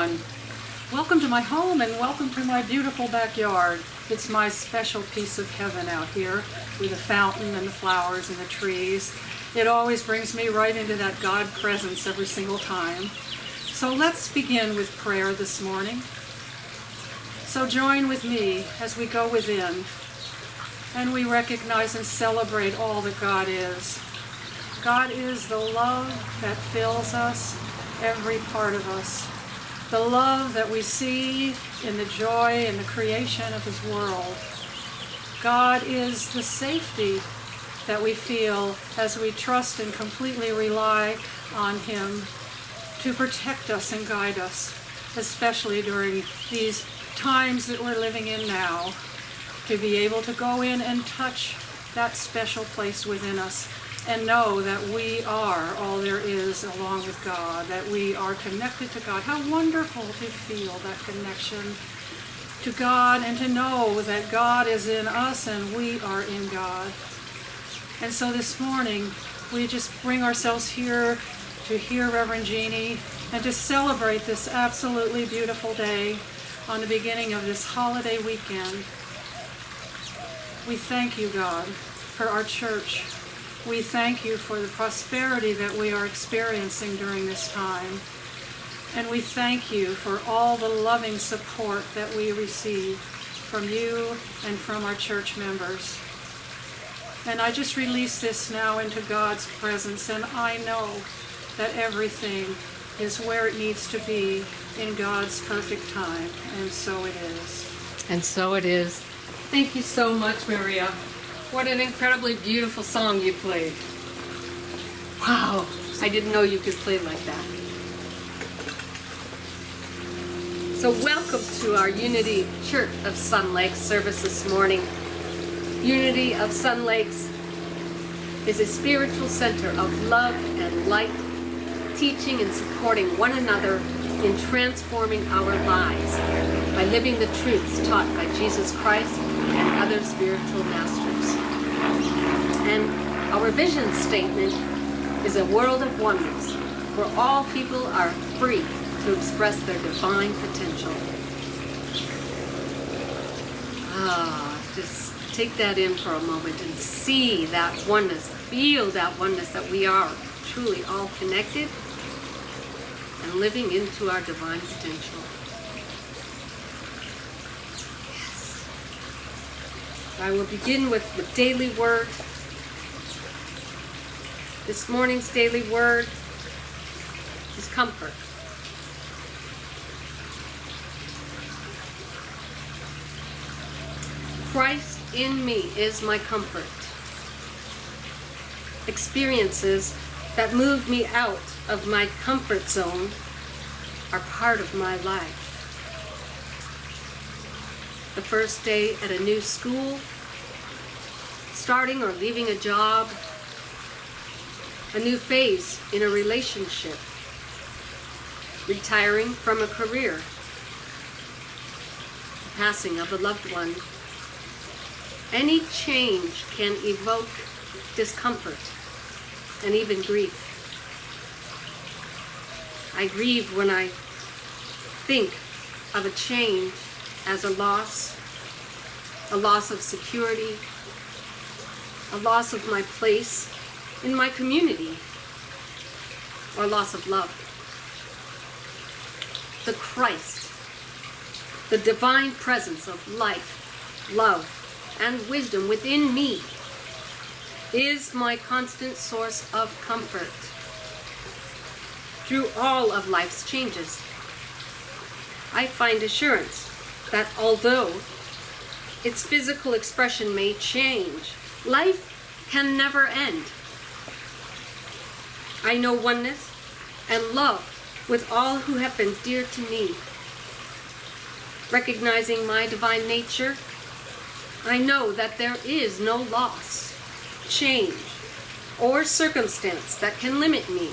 everyone. Welcome to my home and welcome to my beautiful backyard. It's my special piece of heaven out here with the fountain and the flowers and the trees. It always brings me right into that God presence every single time. So let's begin with prayer this morning. So join with me as we go within and we recognize and celebrate all that God is. God is the love that fills us, every part of us. The love that we see in the joy and the creation of His world. God is the safety that we feel as we trust and completely rely on Him to protect us and guide us, especially during these times that we're living in now, to be able to go in and touch that special place within us and know that we are all there is along with God, that we are connected to God. How wonderful to feel that connection to God and to know that God is in us and we are in God. And so this morning, we just bring ourselves here to hear Reverend Jeanne and to celebrate this absolutely beautiful day on the beginning of this holiday weekend. We thank you, God, for our church. We thank you for the prosperity that we are experiencing during this time. And we thank you for all the loving support that we receive from you and from our church members. And I just release this now into God's presence, and I know that everything is where it needs to be in God's perfect time, and so it is. And so it is. Thank you so much, Maria. What an incredibly beautiful song you played. Wow, I didn't know you could play like that. So welcome to our Unity Church of Sun Lakes service this morning. Unity of Sun Lakes is a spiritual center of love and light, teaching and supporting one another in transforming our lives by living the truths taught by Jesus Christ and other spiritual masters. And our vision statement is a world of wonders where all people are free to express their divine potential. Just take that in for a moment and see that oneness, feel that oneness that we are truly all connected and living into our divine potential. Yes. I will begin with the daily word. This morning's daily word is comfort. Christ in me is my comfort. Experiences that move me out of my comfort zone are part of my life. The first day at a new school, starting or leaving a job, a new phase in a relationship, retiring from a career, the passing of a loved one. Any change can evoke discomfort and even grief. I grieve when I think of a change as a loss of security, a loss of my place in my community, or loss of love. The Christ, the divine presence of life, love, and wisdom within me is my constant source of comfort through all of life's changes. I find assurance that although its physical expression may change, life can never end. I know oneness and love with all who have been dear to me. Recognizing my divine nature, I know that there is no loss, change, or circumstance that can limit me,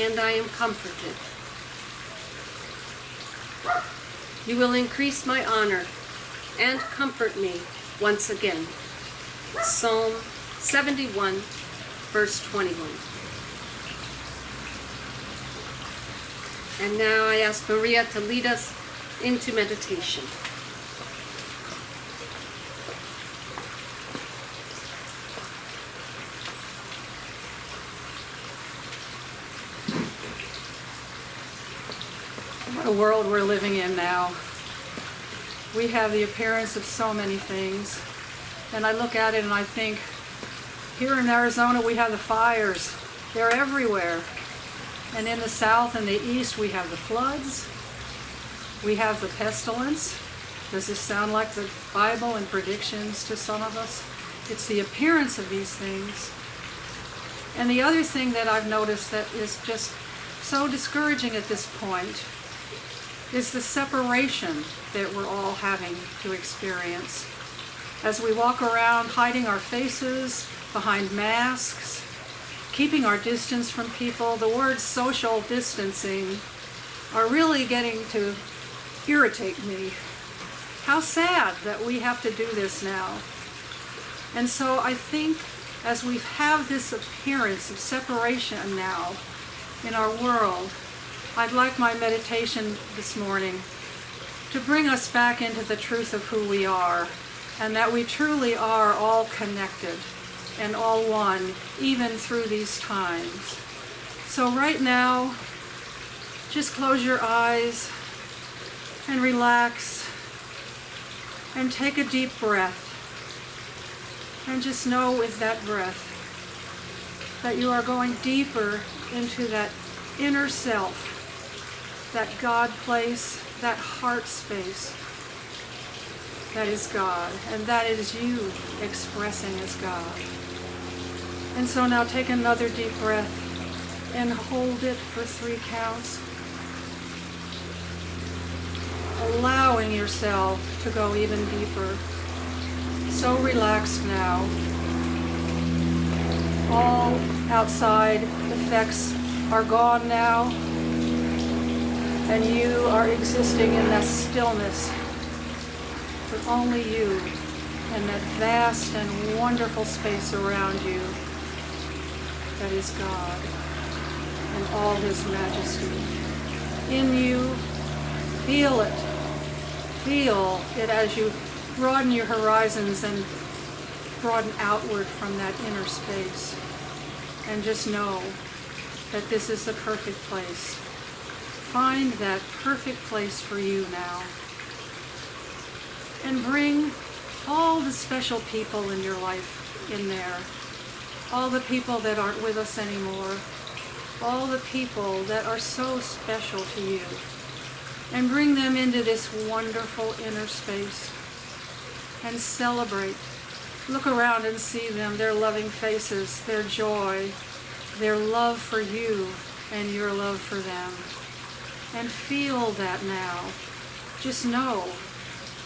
and I am comforted. You will increase my honor and comfort me once again. Psalm 71, verse 21. And now I ask Maria to lead us into meditation. What a world we're living in now. We have the appearance of so many things. And I look at it and I think, here in Arizona we have the fires. They're everywhere. And in the south and the east we have the floods. We have the pestilence. Does this sound like the Bible and predictions to some of us? It's the appearance of these things. And the other thing that I've noticed that is just so discouraging at this point is the separation that we're all having to experience. As we walk around hiding our faces behind masks, keeping our distance from people, the words social distancing are really getting to irritate me. How sad that we have to do this now. And so I think as we have this appearance of separation now in our world, I'd like my meditation this morning to bring us back into the truth of who we are, and that we truly are all connected and all one, even through these times. So right now, just close your eyes and relax and take a deep breath. And just know with that breath that you are going deeper into that inner self, that God place, that heart space that is God, and that is you expressing as God. And so now take another deep breath and hold it for 3 counts, allowing yourself to go even deeper. So relaxed now. All outside effects are gone now, and you are existing in that stillness with only you and that vast and wonderful space around you that is God and all His majesty. In you, feel it. Feel it as you broaden your horizons and broaden outward from that inner space. And just know that this is the perfect place. Find that perfect place for you now. And bring all the special people in your life in there. All the people that aren't with us anymore. All the people that are so special to you. And bring them into this wonderful inner space. And celebrate. Look around and see them, their loving faces, their joy, their love for you and your love for them. And feel that now. Just know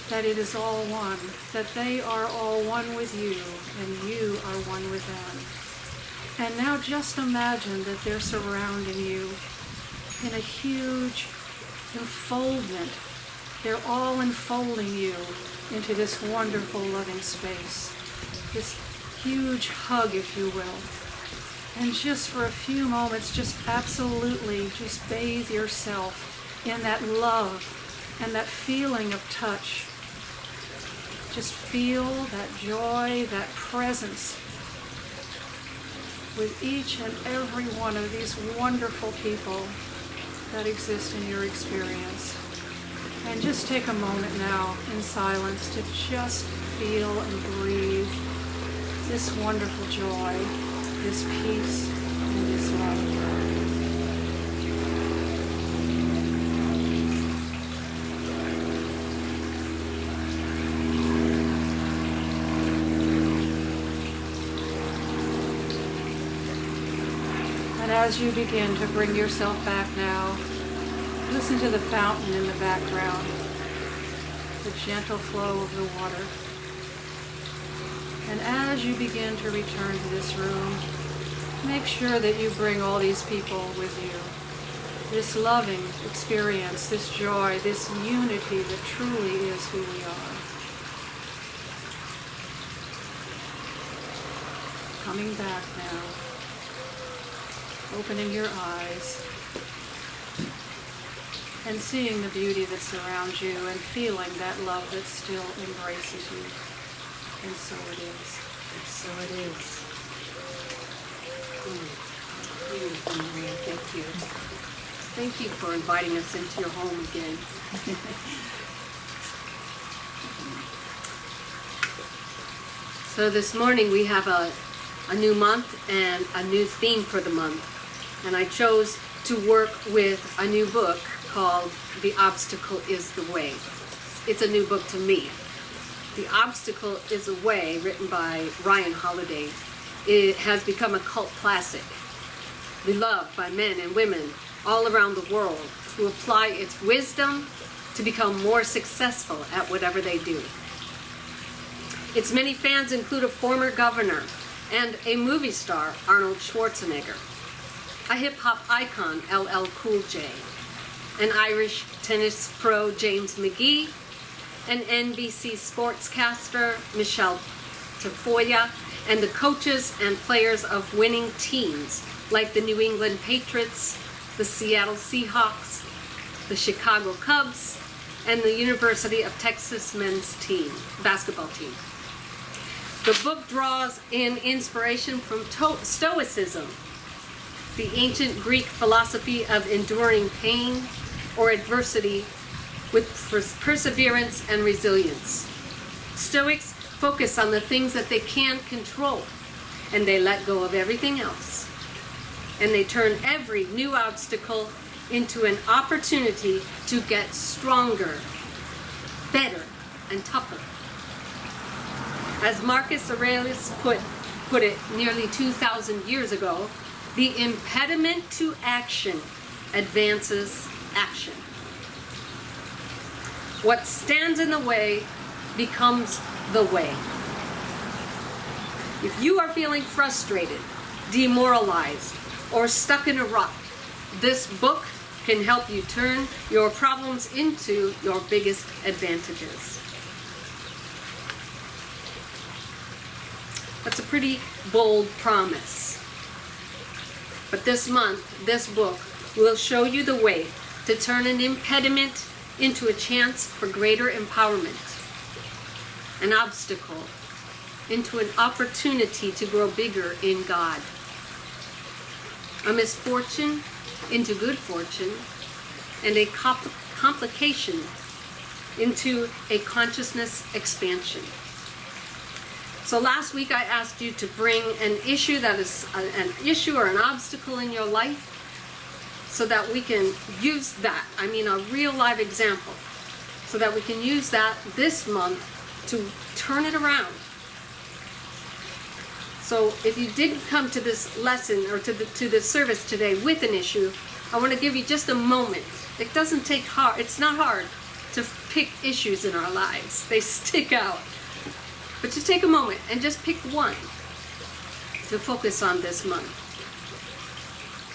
that it is all one, that they are all one with you and you are one with them. And now just imagine that they're surrounding you in a huge enfoldment. They're all enfolding you into this wonderful loving space, this huge hug, if you will. And just for a few moments, just absolutely just bathe yourself in that love and that feeling of touch. Just feel that joy, that presence with each and every one of these wonderful people that exist in your experience. And just take a moment now in silence to just feel and breathe this wonderful joy, this peace, and this love. And as you begin to bring yourself back now, listen to the fountain in the background, the gentle flow of the water. And as you begin to return to this room, make sure that you bring all these people with you. This loving experience, this joy, this unity that truly is who we are. Coming back now. Opening your eyes. and seeing the beauty that surrounds you and feeling that love that still embraces you. And so it is. And so it is. Beautiful, Maria. Thank you. Thank you for inviting us into your home again. So this morning we have a new month and a new theme for the month. And I chose to work with a new book called The Obstacle is the Way. It's a new book to me. The Obstacle is a Way, written by Ryan Holiday. It has become a cult classic, beloved by men and women all around the world who apply its wisdom to become more successful at whatever they do. Its many fans include a former governor and a movie star, Arnold Schwarzenegger, a hip-hop icon, LL Cool J, an Irish tennis pro, James McGee, an NBC sportscaster, Michelle Tafoya, and the coaches and players of winning teams like the New England Patriots, the Seattle Seahawks, the Chicago Cubs, and the University of Texas men's basketball team. The book draws in inspiration from Stoicism, the ancient Greek philosophy of enduring pain or adversity with perseverance and resilience. Stoics focus on the things that they can control, and they let go of everything else. And they turn every new obstacle into an opportunity to get stronger, better, and tougher. As Marcus Aurelius put it nearly 2,000 years ago, the impediment to action advances action. What stands in the way becomes the way. If you are feeling frustrated, demoralized, or stuck in a rut, this book can help you turn your problems into your biggest advantages. That's a pretty bold promise. But this month, this book will show you the way to turn an impediment into a chance for greater empowerment, an obstacle into an opportunity to grow bigger in God, a misfortune into good fortune, and a complication into a consciousness expansion. So last week I asked you to bring an issue that is an issue or an obstacle in your life so that we can use that, I mean a real live example, so that we can use that this month to turn it around. So if you didn't come to this lesson or to this service today with an issue, I want to give you just a moment. It doesn't take hard, it's not hard to pick issues in our lives. They stick out. But just take a moment and just pick one to focus on this month.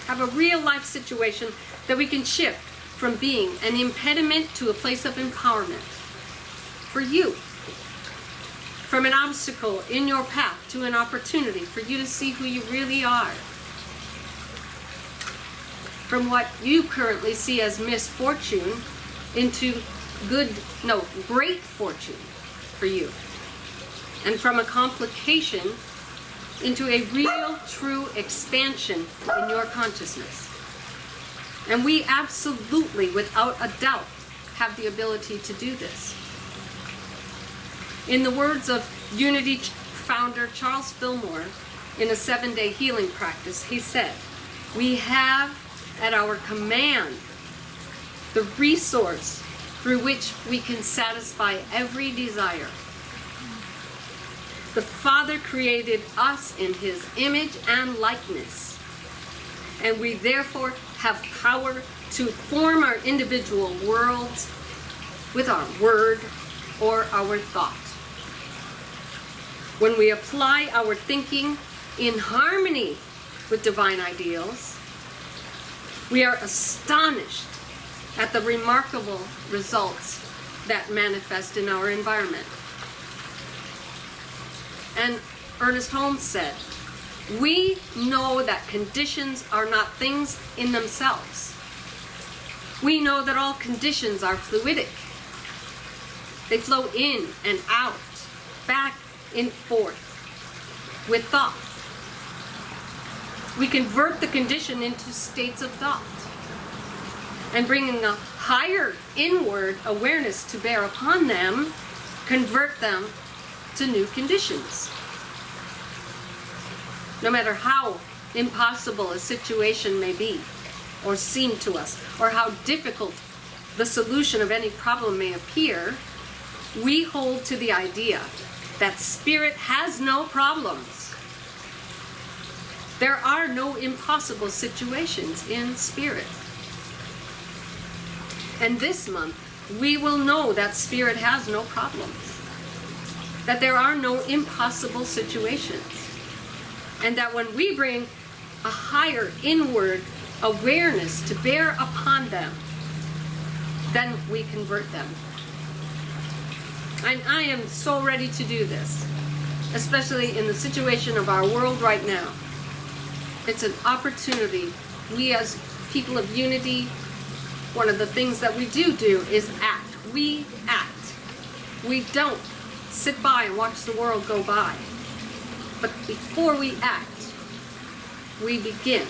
Have a real life situation that we can shift from being an impediment to a place of empowerment for you. From an obstacle in your path to an opportunity for you to see who you really are. From what you currently see as misfortune into great fortune for you. And from a complication into a real, true expansion in your consciousness. And we absolutely, without a doubt, have the ability to do this. In the words of Unity founder Charles Fillmore, in a 7-day healing practice, he said, "We have at our command the resource through which we can satisfy every desire. The Father created us in His image and likeness, and we therefore have power to form our individual worlds with our word or our thought. When we apply our thinking in harmony with divine ideals, we are astonished at the remarkable results that manifest in our environment." And Ernest Holmes said, "We know that conditions are not things in themselves. We know that all conditions are fluidic. They flow in and out, back and forth, with thought. We convert the condition into states of thought, and bringing a higher inward awareness to bear upon them, convert them to new conditions. No matter how impossible a situation may be, or seem to us, or how difficult the solution of any problem may appear, we hold to the idea that spirit has no problems. There are no impossible situations in spirit. And this month, we will know that spirit has no problems, that there are no impossible situations, and that when we bring a higher inward awareness to bear upon them, then we convert them. And I am so ready to do this, especially in the situation of our world right now. It's an opportunity. We as people of unity, one of the things that we do is act. We act. We don't sit by and watch the world go by. But before we act, we begin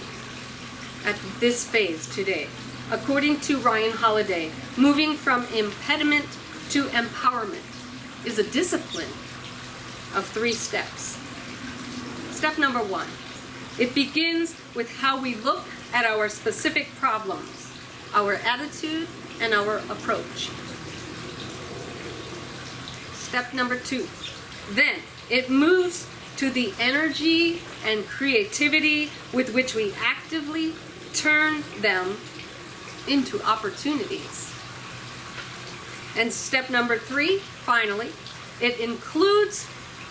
at this phase today. According to Ryan Holiday, moving from impediment to empowerment is a discipline of 3 steps. Step number 1, it begins with how we look at our specific problems, our attitude, and our approach. Step number 2, then it moves to the energy and creativity with which we actively turn them into opportunities. And step number 3, finally, it includes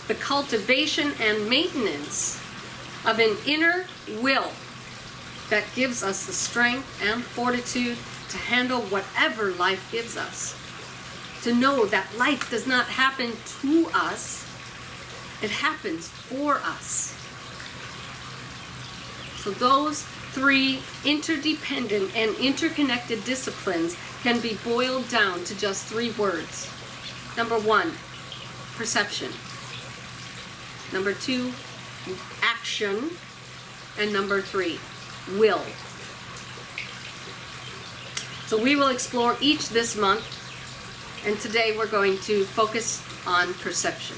the cultivation and maintenance of an inner will that gives us the strength and fortitude to handle whatever life gives us. To know that life does not happen to us, it happens for us. So those 3 interdependent and interconnected disciplines can be boiled down to just 3 words. Number 1, perception. Number 2, action. And number 3, will. So we will explore each this month, and today we're going to focus on perception.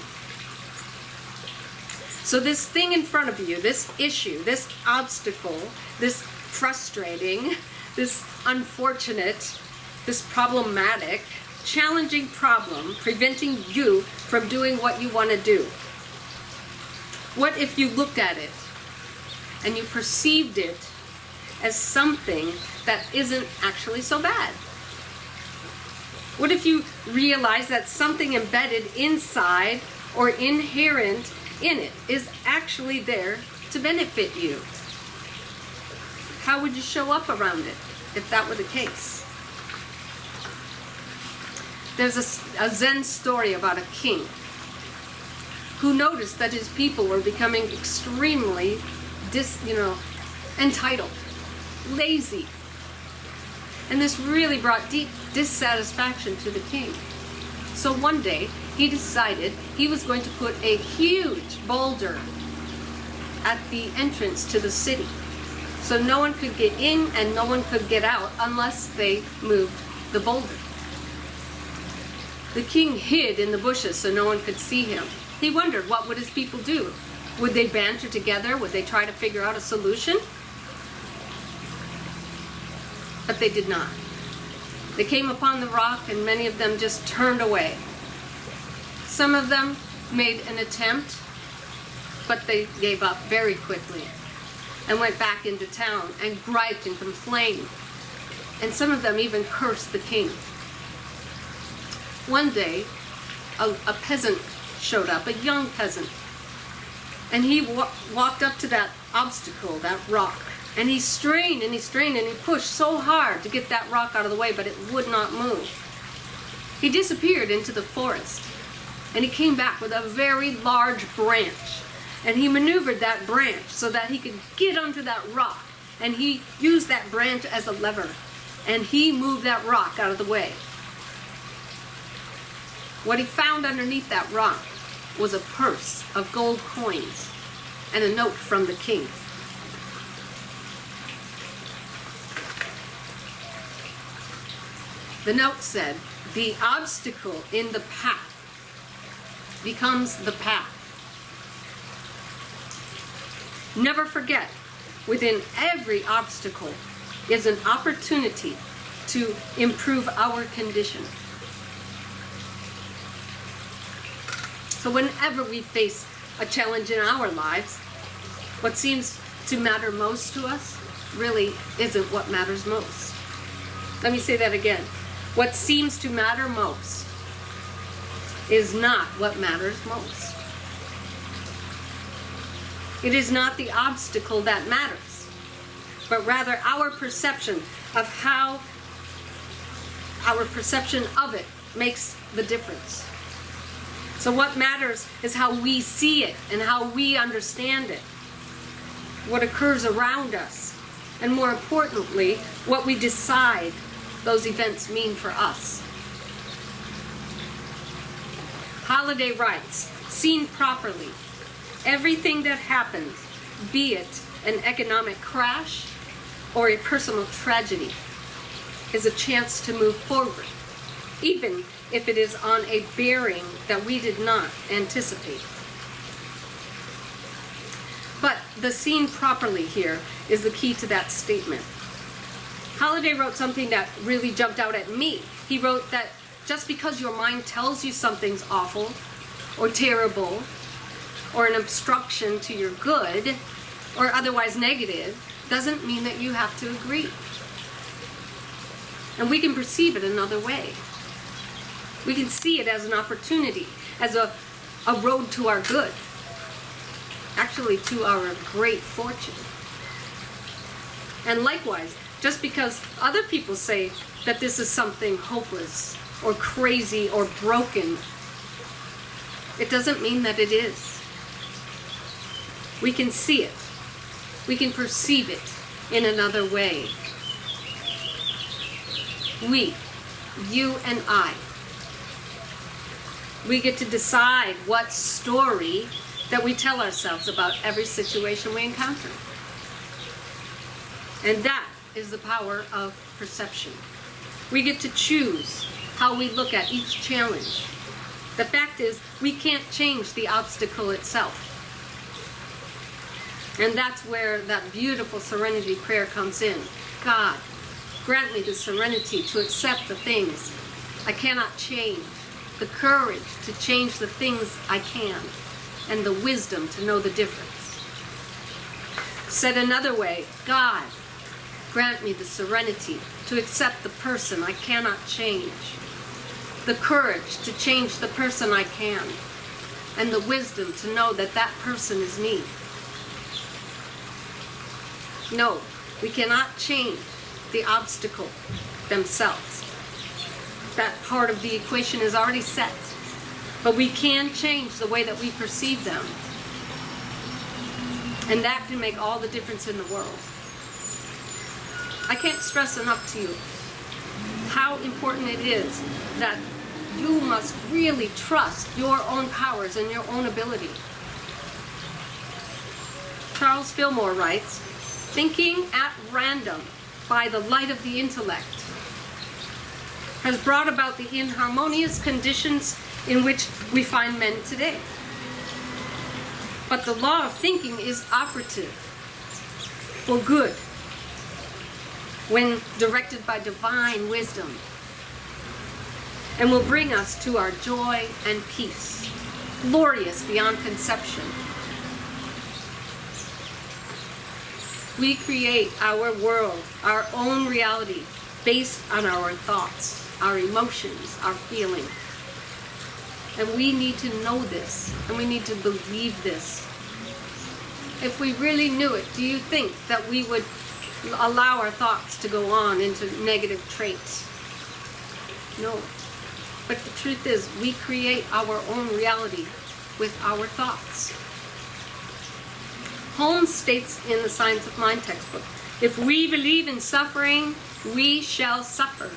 So this thing in front of you, this issue, this obstacle, this frustrating, this unfortunate, this problematic, challenging problem preventing you from doing what you want to do. What if you looked at it and you perceived it as something that isn't actually so bad? What if you realized that something embedded inside or inherent in it is actually there to benefit you? How would you show up around it if that were the case? There's a Zen story about a king who noticed that his people were becoming extremely entitled, lazy. And this really brought deep dissatisfaction to the king. So one day, he decided he was going to put a huge boulder at the entrance to the city, so no one could get in and no one could get out unless they moved the boulder. The king hid in the bushes so no one could see him. He wondered, what would his people do? Would they banter together? Would they try to figure out a solution? But they did not. They came upon the rock and many of them just turned away. Some of them made an attempt, but they gave up very quickly and went back into town and griped and complained. And some of them even cursed the king. One day, a peasant showed up, a young peasant, and he walked up to that obstacle, that rock, and he strained and he strained and he pushed so hard to get that rock out of the way, but it would not move. He disappeared into the forest, and he came back with a very large branch, and he maneuvered that branch so that he could get onto that rock, and he used that branch as a lever, and he moved that rock out of the way. What he found underneath that rock was a purse of gold coins and a note from the king. The note said, "The obstacle in the path becomes the path." Never forget, within every obstacle is an opportunity to improve our condition. So whenever we face a challenge in our lives, what seems to matter most to us really isn't what matters most. Let me say that again. What seems to matter most is not what matters most. It is not the obstacle that matters, but rather our perception of how our perception of it makes the difference. So what matters is how we see it and how we understand it, what occurs around us, and more importantly, what we decide those events mean for us. Holiday writes, "Seen properly, everything that happens, be it an economic crash or a personal tragedy, is a chance to move forward, even if it is on a bearing that we did not anticipate." But the "seen properly" here is the key to that statement. Holiday wrote something that really jumped out at me. He wrote that just because your mind tells you something's awful or terrible or an obstruction to your good or otherwise negative doesn't mean that you have to agree. And we can perceive it another way. We can see it as an opportunity, as a road to our good, actually to our great fortune. And likewise, just because other people say that this is something hopeless or crazy or broken, it doesn't mean that it is. We can see it. We can perceive it in another way. We, you and I, we get to decide what story that we tell ourselves about every situation we encounter. And that is the power of perception. We get to choose how we look at each challenge. The fact is, we can't change the obstacle itself. And that's where that beautiful serenity prayer comes in. God, grant me the serenity to accept the things I cannot change, the courage to change the things I can, and the wisdom to know the difference. Said another way, God, grant me the serenity to accept the person I cannot change, the courage to change the person I can, and the wisdom to know that that person is me. No, we cannot change the obstacle themselves. That part of the equation is already set. But we can change the way that we perceive them. And that can make all the difference in the world. I can't stress enough to you how important it is that you must really trust your own powers and your own ability. Charles Fillmore writes, "Thinking at random by the light of the intellect has brought about the inharmonious conditions in which we find men today. But the law of thinking is operative for good when directed by divine wisdom, and will bring us to our joy and peace, glorious beyond conception. We create our world, our own reality, based on our thoughts, our emotions, our feelings. And we need to know this, and we need to believe this. If we really knew it, do you think that we would allow our thoughts to go on into negative traits? No. But the truth is, we create our own reality with our thoughts. Holmes states in the Science of Mind textbook, if we believe in suffering we shall suffer.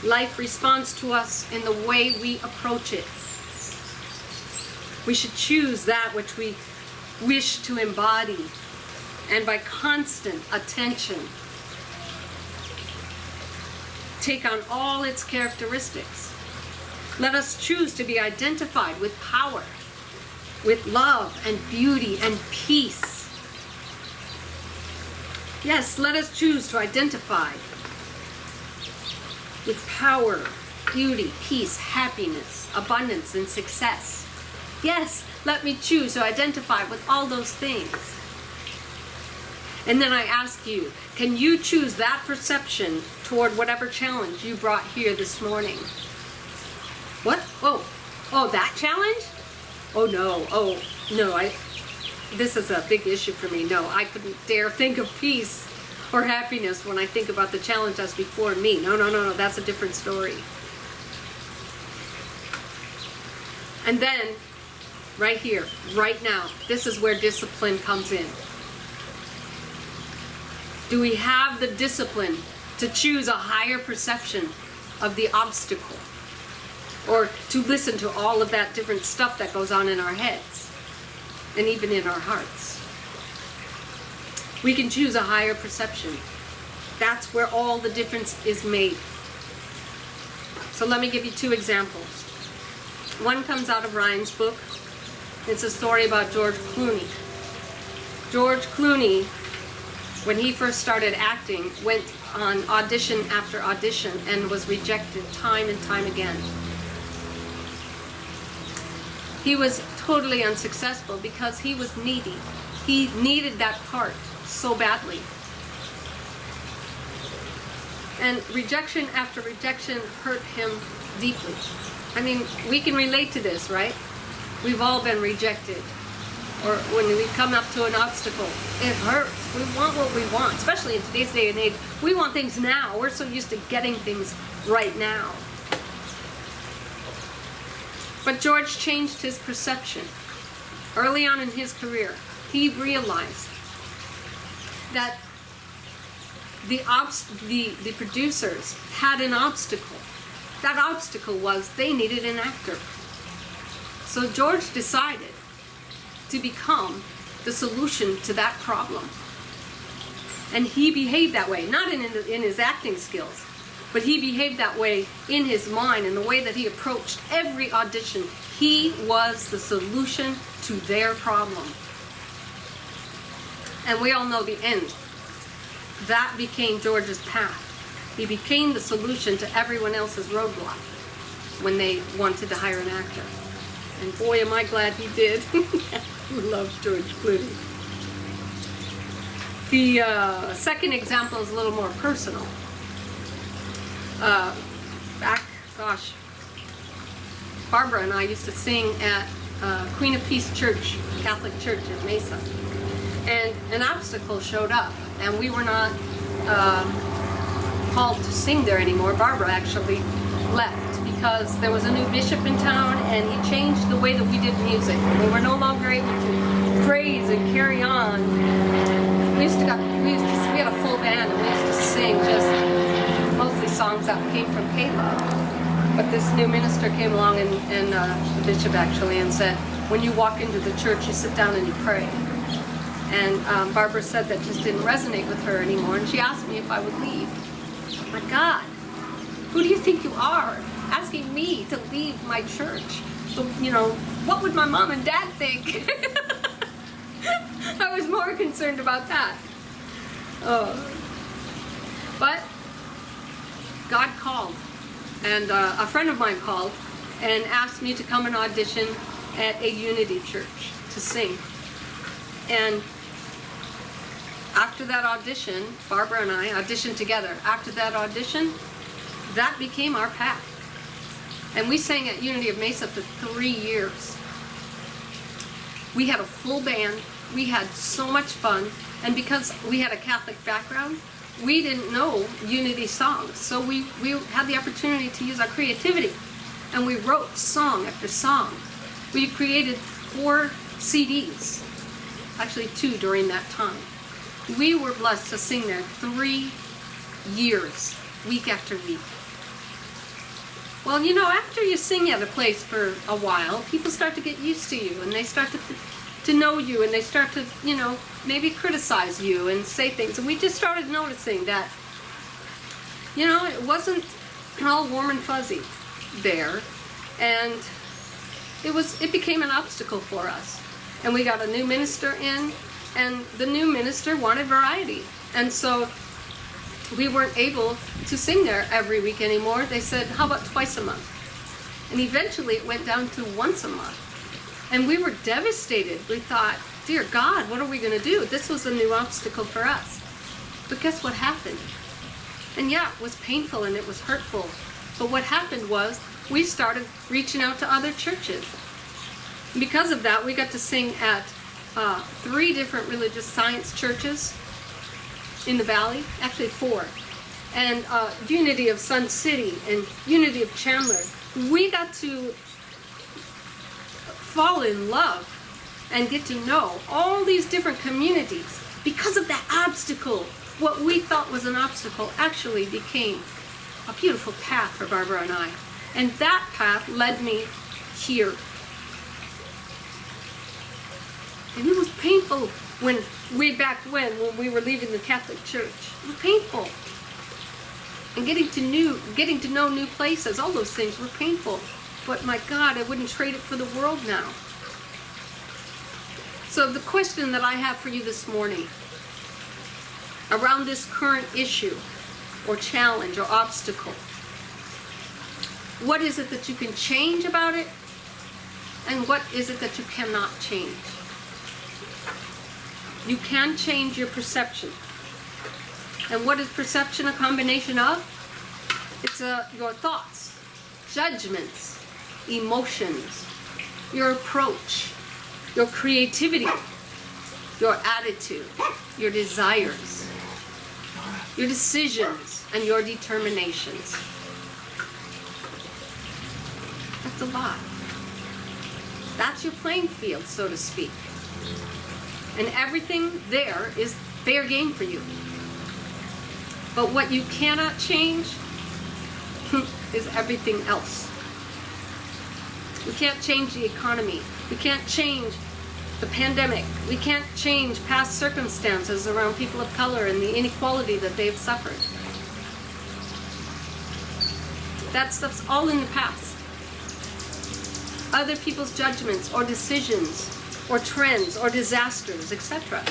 Life responds to us in the way we approach it. We should choose that which we wish to embody, and by constant attention, take on all its characteristics. Let us choose to be identified with power, with love and beauty and peace. Yes, let us choose to identify with power, beauty, peace, happiness, abundance, and success. Yes, let me choose to identify with all those things. And then I ask you, can you choose that perception toward whatever challenge you brought here this morning? What? Oh, that challenge? Oh no, this is a big issue for me. No, I couldn't dare think of peace or happiness when I think about the challenge that's before me. No, that's a different story. And then, right here, right now, this is where discipline comes in. Do we have the discipline to choose a higher perception of the obstacle? Or to listen to all of that different stuff that goes on in our heads and even in our hearts? We can choose a higher perception. That's where all the difference is made. So let me give you two examples. One comes out of Ryan's book. It's a story about George Clooney. George Clooney, when he first started acting, went on audition after audition and was rejected time and time again. He was totally unsuccessful because he was needy. He needed that part so badly. And rejection after rejection hurt him deeply. I mean, we can relate to this, right? We've all been rejected. Or when we come up to an obstacle, it hurts. We want what we want, especially in today's day and age. We want things now. We're so used to getting things right now. But George changed his perception. Early on in his career, he realized that the producers had an obstacle. That obstacle was they needed an actor. So George decided to become the solution to that problem. And he behaved that way, not in his acting skills, but he behaved that way in his mind, in the way that he approached every audition. He was the solution to their problem. And we all know the end. That became George's path. He became the solution to everyone else's roadblock when they wanted to hire an actor. And boy, am I glad he did. Love George Clooney. The second example is a little more personal. Barbara and I used to sing at Queen of Peace Church, Catholic Church in Mesa. And an obstacle showed up, and we were not called to sing there anymore. Barbara actually left because there was a new bishop in town, and he changed the way that we did music. We were no longer able to praise and carry on. We had a full band, and we used to sing just mostly songs that came from Caleb. But this new minister came along, and the bishop actually, and said, when you walk into the church, you sit down and you pray. And Barbara said that just didn't resonate with her anymore, and she asked me if I would leave. Oh my God, who do you think you are, asking me to leave my church? So, what would my mom and dad think? I was more concerned about that. But God called, and a friend of mine called and asked me to come and audition at a Unity church to sing. And after that audition, Barbara and I auditioned together. After that audition, that became our path. And we sang at Unity of Mesa for 3 years. We had a full band. We had so much fun. And because we had a Catholic background, we didn't know Unity songs. So we had the opportunity to use our creativity. And we wrote song after song. We created 4 CDs. Actually 2 during that time. We were blessed to sing there 3 years, week after week. Well, you know, after you sing at a place for a while, people start to get used to you, and they start to know you, and they start to, you know, maybe criticize you and say things. And we just started noticing that, you know, it wasn't all warm and fuzzy there, and it became an obstacle for us. And we got a new minister in, and the new minister wanted variety. And so we weren't able to sing there every week anymore. They said, how about twice a month? And eventually it went down to once a month. And we were devastated. We thought, dear God, what are we going to do? This was a new obstacle for us. But guess what happened? And yeah, it was painful and it was hurtful. But what happened was we started reaching out to other churches. Because of that, we got to sing at 3 different religious science churches in the valley, actually 4, and Unity of Sun City and Unity of Chandler. We got to fall in love and get to know all these different communities. Because of that obstacle, what we thought was an obstacle actually became a beautiful path for Barbara and I. And that path led me here. And it was painful way back when we were leaving the Catholic Church. It was painful. And getting to know new places, all those things were painful. But my God, I wouldn't trade it for the world now. So the question that I have for you this morning, around this current issue, or challenge, or obstacle, what is it that you can change about it? And what is it that you cannot change? You can change your perception. And what is perception a combination of? It's your thoughts, judgments, emotions, your approach, your creativity, your attitude, your desires, your decisions, and your determinations. That's a lot. That's your playing field, so to speak. And everything there is fair game for you. But what you cannot change is everything else. We can't change the economy. We can't change the pandemic. We can't change past circumstances around people of color and the inequality that they've suffered. That stuff's all in the past. Other people's judgments or decisions or trends or disasters, etc.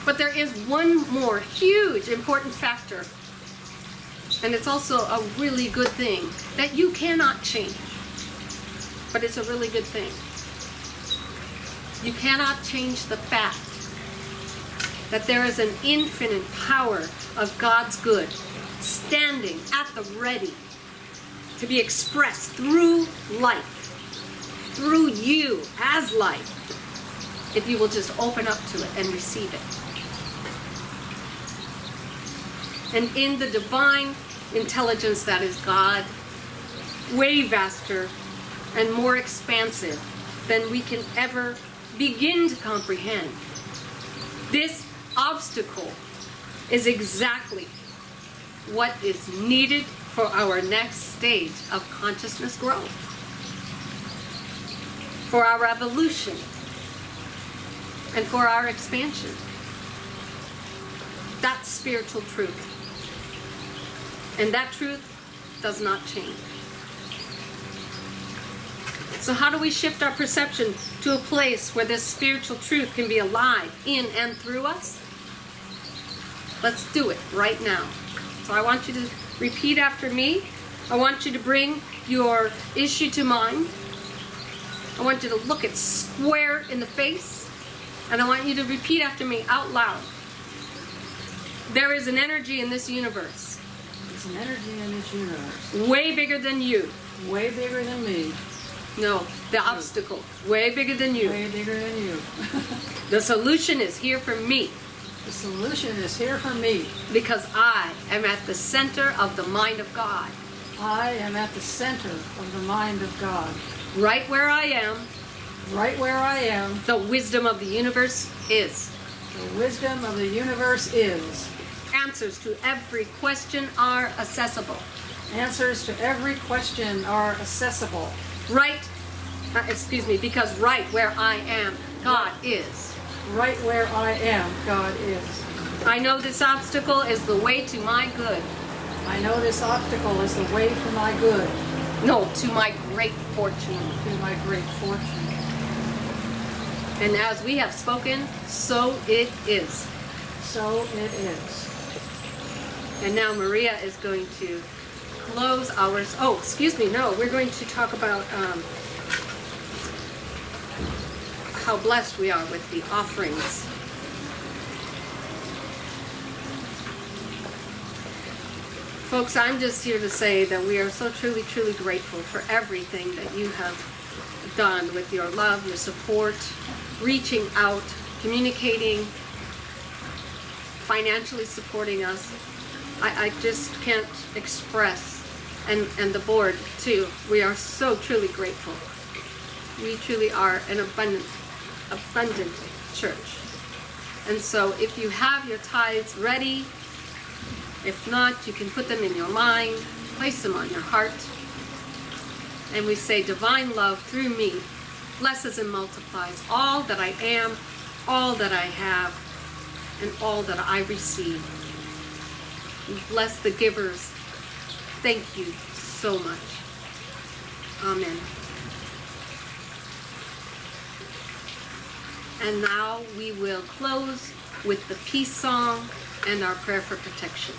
But there is one more huge important factor, and it's also a really good thing that you cannot change. But it's a really good thing. You cannot change the fact that there is an infinite power of God's good standing at the ready to be expressed through life, through you as life, if you will just open up to it and receive it. And in the divine intelligence that is God, way vaster and more expansive than we can ever begin to comprehend, this obstacle is exactly what is needed for our next stage of consciousness growth, for our evolution, and for our expansion. That's spiritual truth. And that truth does not change. So how do we shift our perception to a place where this spiritual truth can be alive in and through us? Let's do it right now. So I want you to repeat after me. I want you to bring your issue to mind. I want you to look it square in the face. And I want you to repeat after me out loud. There is an energy in this universe. There's an energy in this universe. Way bigger than you. Way bigger than me. No, the obstacle. Way bigger than you. Way bigger than you. The solution is here for me. The solution is here for me. Because I am at the center of the mind of God. I am at the center of the mind of God. Right where I am. Right where I am. The wisdom of the universe is. The wisdom of the universe is. Answers to every question are accessible. Answers to every question are accessible. Because right where I am, God is. Right where I am, God is. I know this obstacle is the way to my good. I know this obstacle is the way to my good. No, to my great fortune. To my great fortune. And as we have spoken, so it is. So it is. And now Maria is going to close ours. Oh, excuse me. No, we're going to talk about how blessed we are with the offerings. Folks, I'm just here to say that we are so truly, truly grateful for everything that you have done with your love, your support, reaching out, communicating, financially supporting us. I just can't express, and the board too, we are so truly grateful. We truly are an abundant church. And so if you have your tithes ready, if not, you can put them in your mind, place them on your heart, and we say, divine love through me blesses and multiplies all that I am, all that I have, and all that I receive. We bless the givers. Thank you so much. Amen. And now we will close with the peace song and our prayer for protection.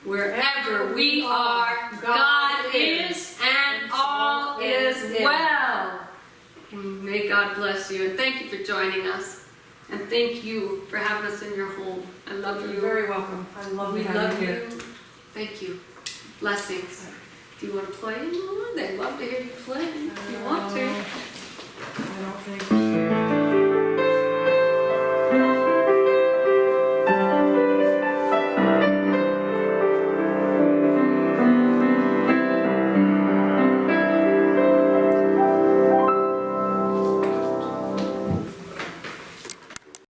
Wherever we are, God is, and all is well. May God bless you, and thank you for joining us. And thank you for having us in your home. I love you. You're very welcome. I love you. We love you. Thank you. Blessings. Do you want to play anymore? They'd love to hear you play if you want to. I don't think.